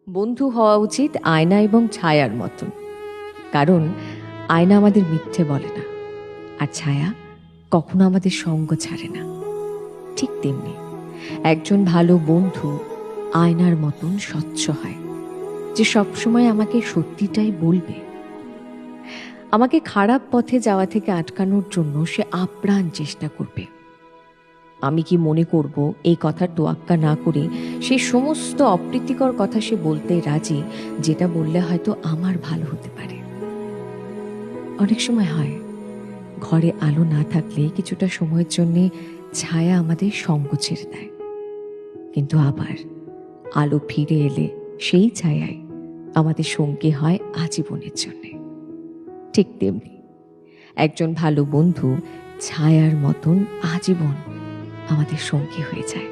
বন্ধু হওয়া উচিত আয়না এবং ছায়ার মতন। কারণ আয়না আমাদের মিথ্যে বলে না, আর ছায়া কখনো আমাদের সঙ্গ ছাড়ে না। ঠিক তেমনি একজন ভালো বন্ধু আয়নার মতন স্বচ্ছ হয়, যে সবসময় আমাকে সত্যিটাই বলবে। আমাকে খারাপ পথে যাওয়া থেকে আটকানোর জন্য সে আপ্রাণ চেষ্টা করবে। আমি কি মনে করব এই কথার তোয়াক্কা না করে সেই সমস্ত অপ্রীতিকর কথা সে বলতে রাজি, যেটা বললে হয়তো আমার ভালো হতে পারে। অনেক সময় হয়, ঘরে আলো না থাকলে কিছুটা সময়ের জন্যে ছায়া আমাদের সঙ্গ ছেড়ে দেয়, কিন্তু আবার আলো ফিরে এলে সেই ছায়াই আমাদের সঙ্গী হয় আজীবনের জন্যে। ঠিক তেমনি একজন ভালো বন্ধু ছায়ার মতন আজীবন আমাদের সঙ্গী হয়ে যায়।